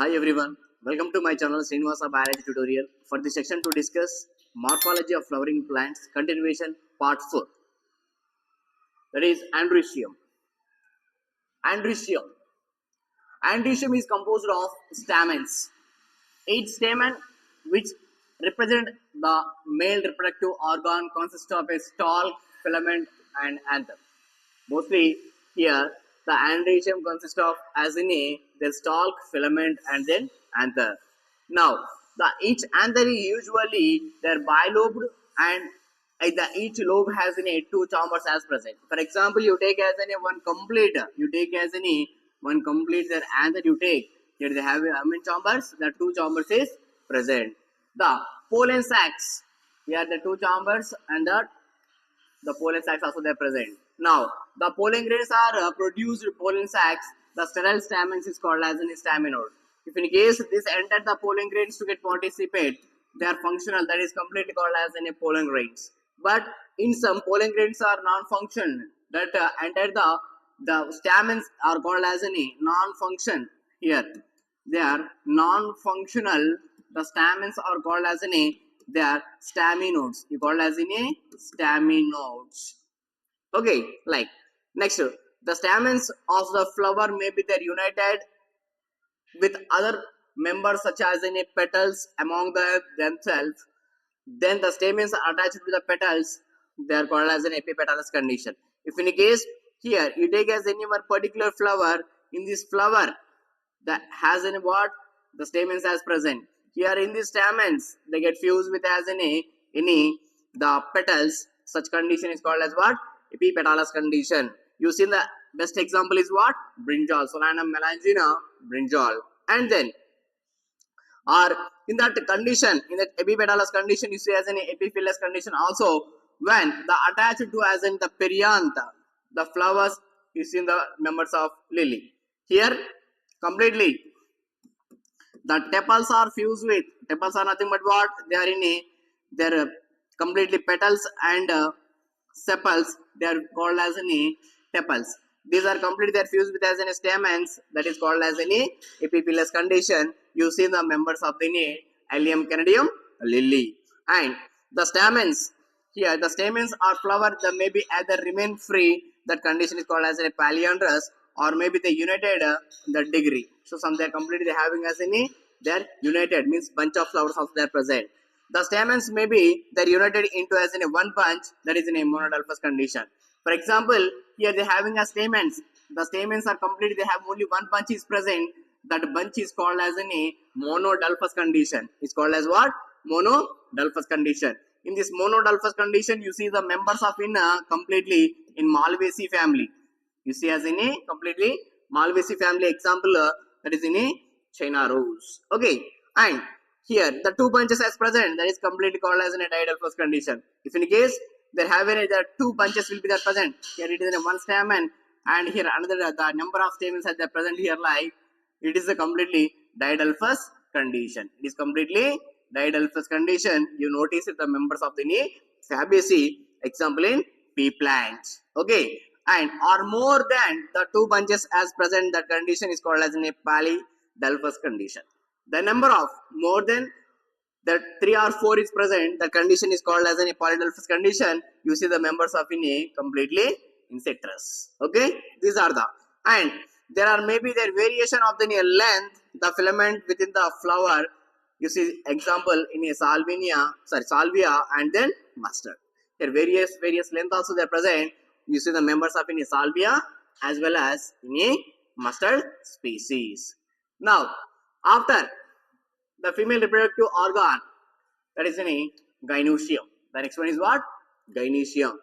Hi everyone, welcome to my channel Srinivasa Biology Tutorial. For this section to discuss morphology of flowering plants, continuation part 4. That is androecium. Androecium. Androecium is composed of stamens. Each stamen, which represent the male reproductive organ, consists of a stalk, filament, and anther. Mostly here, the androecium consists of as in the stalk, filament, and then anther. Now, each anther is usually they're bilobed, and each lobe has two chambers as present. For example, you take as one complete, their anther you take. Here they have how many chambers? The two chambers is present. The pollen sacs, here the two chambers and the pollen sacs also they present. Now, the pollen grains are produced pollen sacs. The sterile stamens is called as a staminode. If in case this enter the pollen grains to get participate, they are functional. That is completely called as a pollen grains. But in some pollen grains are non-functional. That enter the stamens are called as a non-function. Here they are non-functional. The stamens are called as they are staminodes. You call as staminodes. Okay, like next, the stamens of the flower may be united with other members such as petals among themselves. Then the stamens are attached to the petals. They are called as an epipetalous condition. If in a case here you take as any one particular flower, in this flower that has what the stamens as present. Here in these stamens they get fused with as any the petals. Such condition is called as what? Epipetalous condition. You see the best example is what? Brinjal, Solanum melangina, brinjal. And then or in that condition, in that epipetalous condition, you see as an epiphyllous condition also, when the attached to as in the periantha, the flowers you see in the members of lily. Here completely the tepals are fused with, tepals are nothing but what? They are they're completely petals and sepals, they are called as tepals. These are completely they're fused with as stamens, that is called as epiphyllous condition. You see the members of the Allium canadeum lily. And the stamens, here the stamens or flower that may be either remain free, that condition is called as a polyandrous, or maybe they united in the degree. So some they are completely having as they're united, means bunch of flowers also they are present. The stamens may be they're united into as one bunch, that is in a monodelphous condition. For example, here they having a stamens. The stamens are complete, they have only one bunch is present. That bunch is called as a monodelphous condition. It's called as what? Monodelphous condition. In this monodelphous condition, you see the members of completely in Malvaceae family. You see as in a completely Malvaceae family example, that is in a China rose. Okay, and here the two bunches as present, that is completely called as in a didelphous condition. If in case there have the two bunches will be there present, here it is in a one stamen, and here another the number of stamens are there present here, like it is a completely didelphous condition. It is completely didelphous condition. You notice the members of the Fabaceae, example in pea plants. Okay, and or more than the two bunches as present, that condition is called as a polydelphous condition. The number of more than that 3 or 4 is present, the condition is called as a polydelphous condition. You see the members of completely in citrus. Okay, these are the, and there are maybe their variation of the length, the filament within the flower. You see example in a salvia and then mustard. Here various length also they are present. You see the members of in a salvia as well as in a mustard species. Now after the female reproductive organ, that is in a gynoecium. The next one is what? Gynoecium.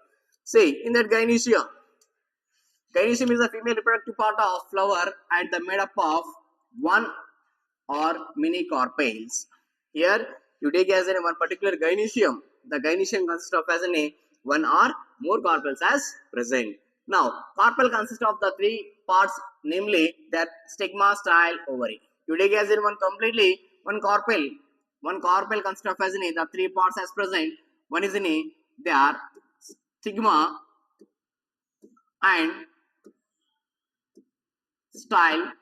See, in that gynoecium is the female reproductive part of flower and the made up of one or many carpels. Here you take as in one particular gynoecium. The gynoecium consists of as in one or more carpels as present. Now carpel consists of the three parts, namely that stigma, style, ovary. You take as in one completely one carpel consists of as in the three parts as present. One is in they are stigma and style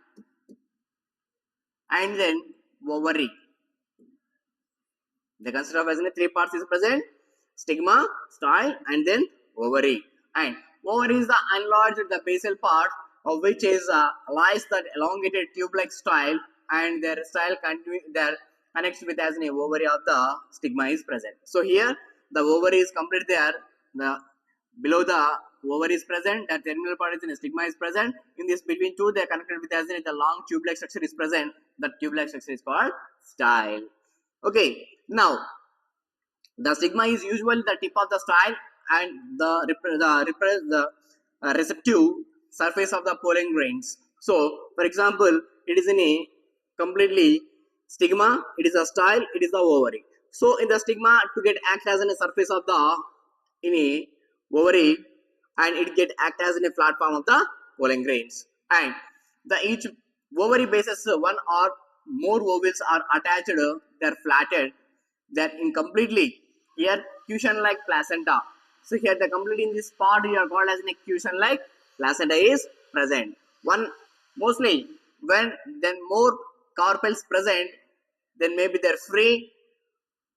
and then ovary. They consider of as in three parts is present: stigma, style, and then ovary. And ovary is the enlarged, the basal part of which is lies that elongated tube-like style, and their style connects with as an ovary of the stigma is present. So here the ovary is complete there. The below the ovary is present, the terminal part is in stigma is present. In this between two, they are connected with as in the long tube-like structure is present. That tube-like structure is called style. Okay, now the stigma is usually the tip of the style and the receptive surface of the pollen grains. So, for example, it is in a completely stigma, it is a style, it is the ovary. So, in the stigma, to get act as in a surface of the in a ovary, and it get act as in a platform of the pollen grains. And the each ovary bases one or more ovules are attached, they are flattened, they are incompletely. Here cushion like placenta. So here the complete in this part you are called as an cushion like placenta is present. One mostly when then more carpels present, then maybe they're free.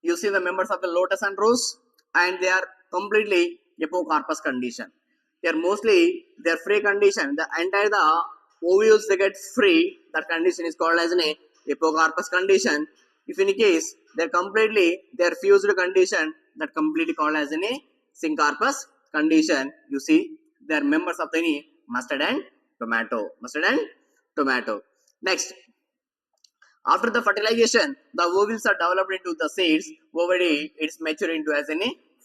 You see the members of the lotus and rose, and they are completely apocarpus condition. Here mostly their free condition. The entire the ovules they get free. That condition is called as an apocarpus condition. If in case they're completely their fused condition, that completely called as an syncarpus condition. You see they're members of the mustard and tomato. Mustard and tomato. Next, after the fertilization, the ovules are developed into the seeds. Ovary it's mature into as a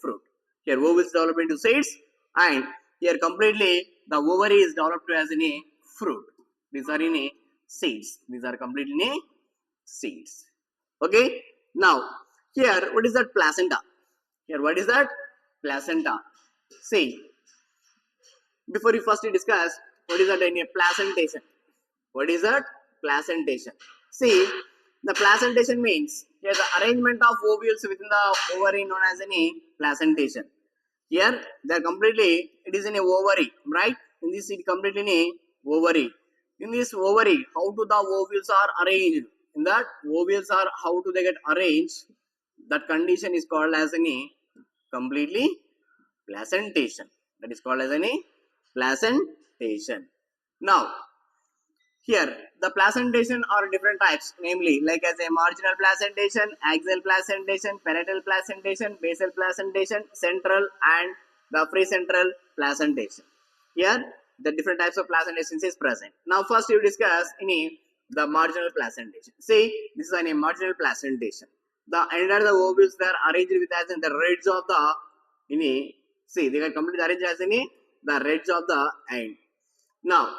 fruit. Here ovules develop into seeds, and here completely the ovary is developed as a fruit. These are in a seeds. These are completely in a seeds. Okay. Now here what is that placenta? Here what is that placenta? See, before we first discuss what is that in a placentation. What is that placentation? See, the placentation means here the arrangement of ovules within the ovary known as any placentation. Here they are completely it is in a ovary, right? In this it completely in a ovary. In this ovary, how do the ovules are arranged? In that ovules are how do they get arranged? That condition is called as any completely placentation. That is called as any placentation. Now here the placentation are different types, namely like as a marginal placentation, axial placentation, parietal placentation, basal placentation, central and the precentral placentation. Here the different types of placentations is present. Now first you discuss the marginal placentation. See, this is a marginal placentation. The under the ovules they are arranged with as in the reds of the see they are completely arranged as in the reds of the end. Now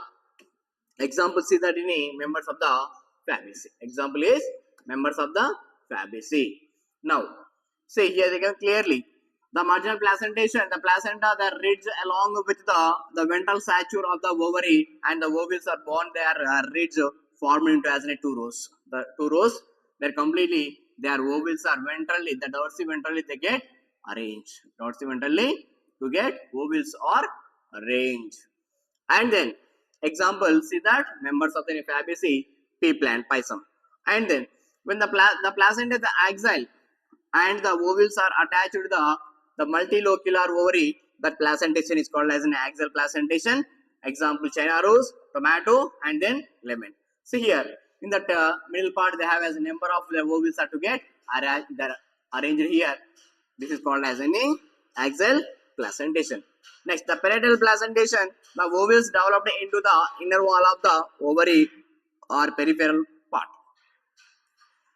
example see that in members of the Fabaceae. Example is members of the Fabaceae. Now see here they can clearly the marginal placentation, the placenta that ridge along with the ventral suture of the ovary, and the ovules are born their ridge formed into as in two rows. The two rows they're completely their ovules are ventrally, the dorsiventrally they get arranged. Dorsiventrally to get ovules are arranged. And then example see that members of the Fabaceae, pea plant, pisum. And then when the placenta the axial and the ovules are attached to the multilocular ovary, that placentation is called as an axial placentation. Example China rose, tomato, and then lemon. See here in the middle part they have as a number of the ovules are to get arranged here. This is called as an axial placentation. Next, the parietal placentation, the ovules developed into the inner wall of the ovary or peripheral part.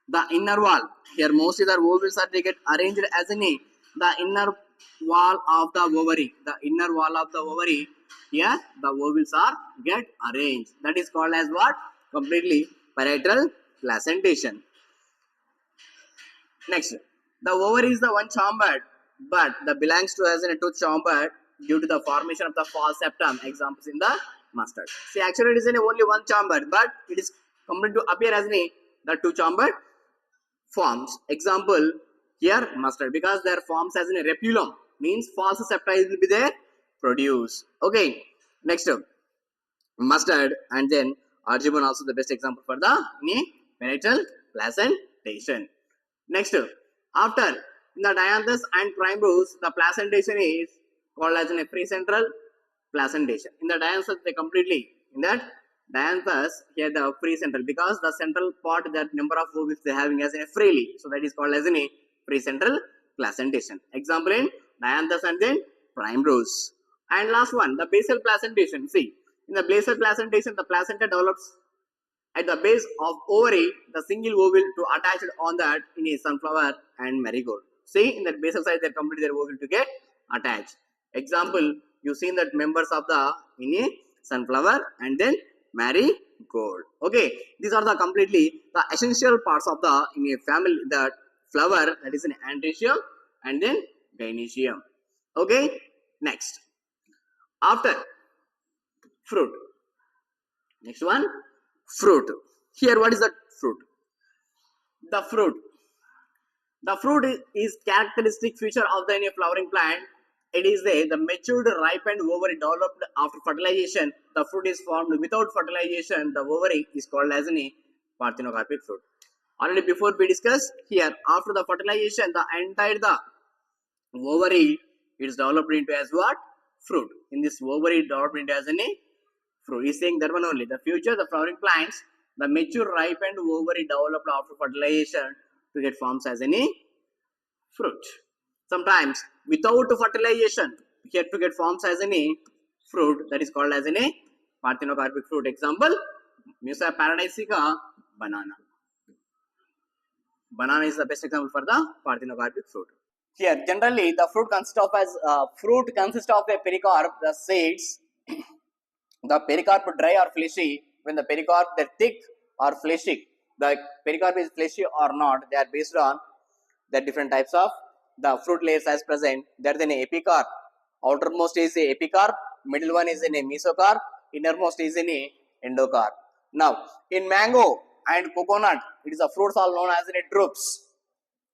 The inner wall, here mostly the ovules are they get arranged as in the inner wall of the ovary. The inner wall of the ovary, here the ovules are get arranged. That is called as what? Completely parietal placentation. Next, the ovary is the one chambered, but the belongs to as in a two chambered due to the formation of the false septum. Examples in the mustard. See, actually it is in only one chamber, but it is coming to appear as in the two chambered forms. Example here mustard, because their forms as in a repulum means false septa will be there produced. Okay, next mustard, and then argivan also the best example for the parietal placentation. Next, after in the dianthus and primrose, the placentation is called as a free central placentation. In the dianthus, they completely in that dianthus here the free central because the central part that number of ovules they having as a freely, so that is called as a free central placentation. Example in dianthus and then primrose. And last one, the basal placentation. See, in the basal placentation, the placenta develops at the base of ovary, the single ovule to attach on that in a sunflower and marigold. See, in the basal side, they complete their ovule to get attached. Example, you seen that members of the in a sunflower and then marigold. Okay, these are the completely the essential parts of the in a family the flower, that is an androecium and then gynoecium. Okay, next after fruit. Next one, fruit. Here, what is the fruit? The fruit. The fruit is characteristic feature of the flowering plant. It is the matured, ripened ovary developed after fertilization. The fruit is formed without fertilization. The ovary is called as a parthenocarpic fruit. Already before we discussed here, after the fertilization, the entire the ovary is developed into as what? Fruit. In this ovary developed into as a fruit. He is saying that one only. The future, the flowering plants, the mature, ripened ovary developed after fertilization to get forms as any fruit. Sometimes without fertilization, here to get forms as any fruit, that is called as any parthenocarpic fruit. Example, Musa paradisiaca, banana. Banana is the best example for the parthenocarpic fruit. Here, generally, the fruit consists of a pericarp, the seeds. The pericarp dry or fleshy. When the pericarp they thick or fleshy, the pericarp is fleshy or not, they are based on the different types of the fruit layers as present. There is an epicarp. Outermost is a epicarp, middle one is in a mesocarp, innermost is in a endocarp. Now, in mango and coconut, it is the fruits all known as a drupes,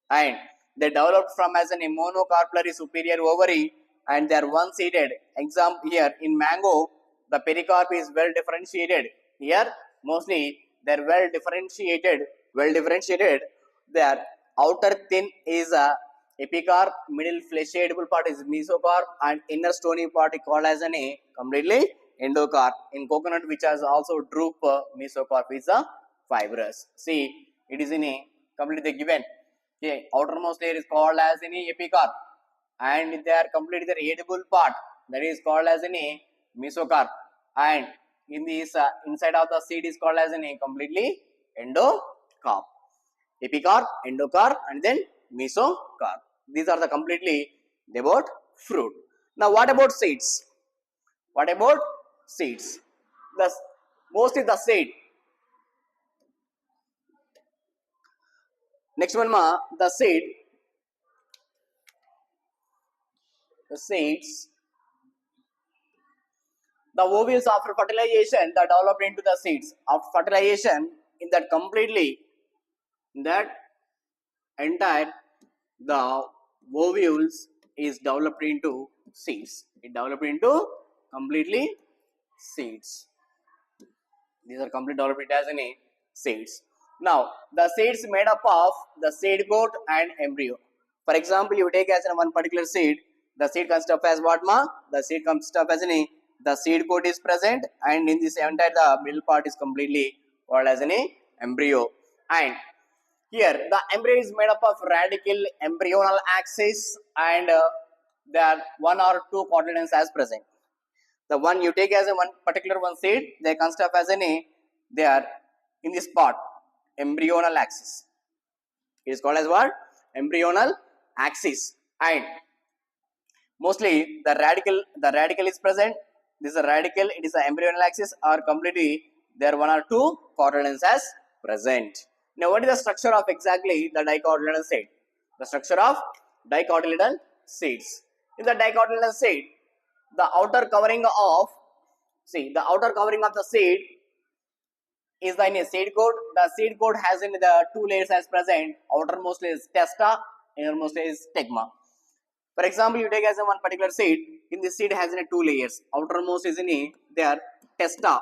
and they developed from as a monocarpillary superior ovary, and they are one-seeded. Example here in mango, the pericarp is well differentiated. Here, mostly they are well differentiated. Their outer thin is a epicarp, middle fleshy edible part is mesocarp, and inner stony part is called as a completely endocarp. In coconut, which has also drupe, mesocarp is a fibrous. See, it is in a completely given. Okay, outermost layer is called as an epicarp, and they are completely the edible part, that is called as an mesocarp, and in this inside of the seed is called as a completely endocarp. Epicarp, endocarp, and then mesocarp. These are the completely about fruit. Now, what about seeds? What about seeds? The mostly the seed. Next one, the seed. The seeds. The ovules after fertilization that develop into the seeds. After fertilization, in that completely, in that entire the ovules is developed into seeds. It developed into completely seeds. These are complete developed as in seeds. Now, the seeds made up of the seed coat and embryo. For example, you take as in one particular seed, the seed consists of as what ma? The seed consists of as in the seed coat is present, and in this entire the middle part is completely called as an embryo. And here the embryo is made up of radical embryonal axis, and there are one or two cotyledons as present. The one you take as a one particular one seed, they consist of as they are in this part embryonal axis. It is called as what? Embryonal axis, and mostly the radical is present. This is a radical, it is an embryonal axis, or completely there are one or two cotyledons as present. Now, what is the structure of exactly the dicotyledon seed? The structure of dicotyledon seeds. In the dicotyledon seed, the outer covering of the seed is the seed coat. The seed coat has in the two layers as present. Outermost is testa, innermost is stigma. For example, you take as a one particular seed. In this seed has in two layers. Outermost is in their testa,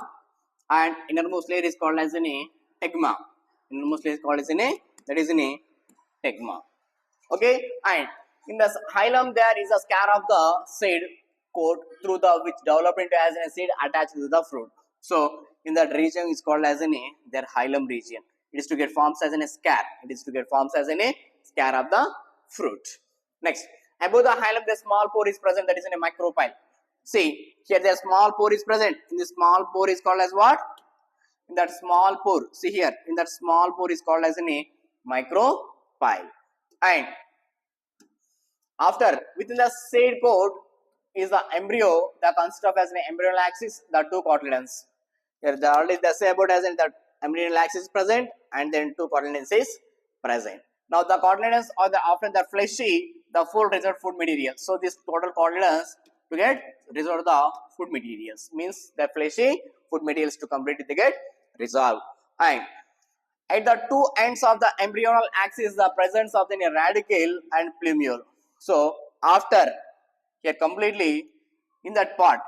and innermost layer is called as in stigma. Innermost layer is called as in a, that is in a tegma. Okay, and in the hilum there is a scare of the seed coat through the which develop into as a seed attached to the fruit. So in that region is called as in a their hilum region. It is to get forms as in a scare. It is to get forms as in a scare of the fruit. Next, above the hilum the small pore is present, that is in a micropyle. See here the small pore is present. In the small pore is called as what? In that small pore. See here in that small pore is called as in a micropyle. And after within the seed coat is the embryo that consists of as an embryonal axis, the two cotyledons. Here the already they say about as in that embryonal axis is present and then two cotyledons is present. Now the cotyledons are the often the fleshy, the full reserved food material. So this total cotyledons to get resolve the food materials means the fleshy food materials to completely they get resolved. And at the two ends of the embryonal axis, the presence of the radicle and plumule. So after here completely in that part,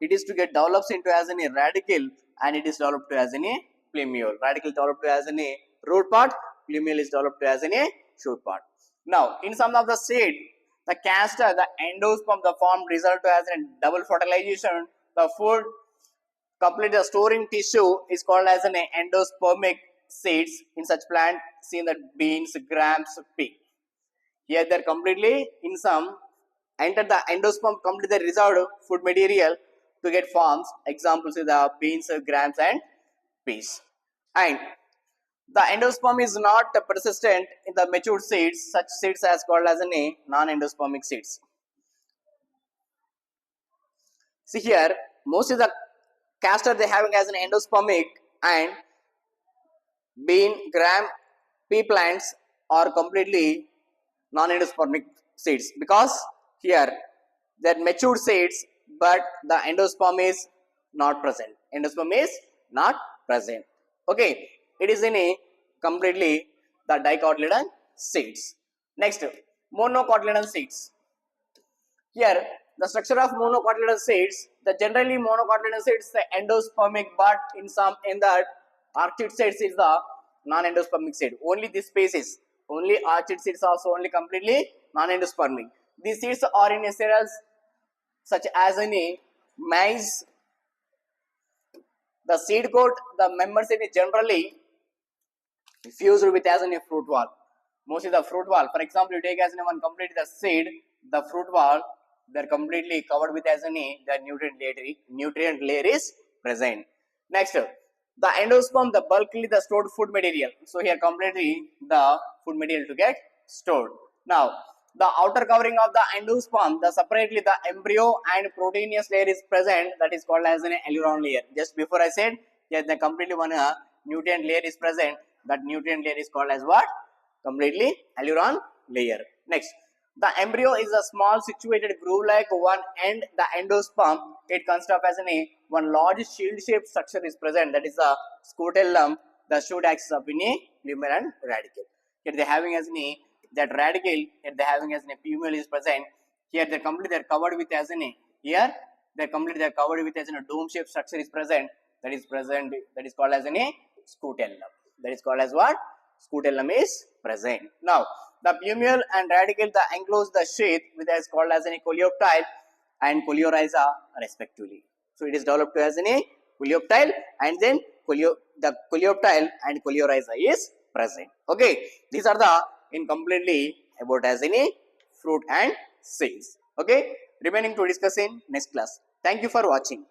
it is to get develops into as a radicle and it is developed to as a plumule. Radicle developed to as a root part, plumule is developed to as a shoot part. Now in some of the seed, the castor, the endosperm, the form result to as a double fertilization. The food complete the storing tissue is called as an endospermic seeds in such plant seen that beans, grams, pea. Here they are completely in some enter the endosperm completely resolved food material to get forms. Examples is the beans, grams and peas. And the endosperm is not persistent in the mature seeds. Such seeds as called as a non-endospermic seeds. See here, most of the castor they having as an endospermic and bean, gram, pea plants are completely non-endospermic seeds because here they are matured seeds but the endosperm is not present. Endosperm is not present. Okay, it is in a completely the dicotyledon seeds. Next, monocotyledon seeds. Here, the structure of monocotyledon seeds, the generally monocotyledon seeds the endospermic, but in some in that orchid seeds is the non-endospermic seed. Only this species, only orchid seeds also only completely non-endospermic. These seeds are in cereals such as in a maize. The seed coat, the members is generally fused with as in a fruit wall. Mostly the fruit wall. For example, you take as in one complete the seed, the fruit wall, they are completely covered with as in a the nutrient layer is present. Next, the endosperm, the bulkily the stored food material. So here completely the food material to get stored. Now the outer covering of the endosperm, the separately the embryo and proteinous layer is present, that is called as an aileron layer. Just before I said yes, the completely one nutrient layer is present. That nutrient layer is called as what? Completely aileron layer. Next, the embryo is a small situated groove like one end the endosperm. It consists of as an one large shield shaped structure is present, that is the scutellum, the shoot axis of in a plumule and radicle. Here they having as an that radicle, here they having as an plumule is present. Here they completely they are covered with as an here they completely they are covered with as a dome shaped structure is present, that is called as an scutellum. That is called as what? Scutellum is present. Now the plumule and radicle the enclose the sheath which is called as an coleoptile and coleorhiza respectively. So it is developed as an coleoptile and then the coleoptile and coleorhiza is present. Okay, these are the in completely about as any fruit and seeds. Okay, remaining to discuss in next class. Thank you for watching.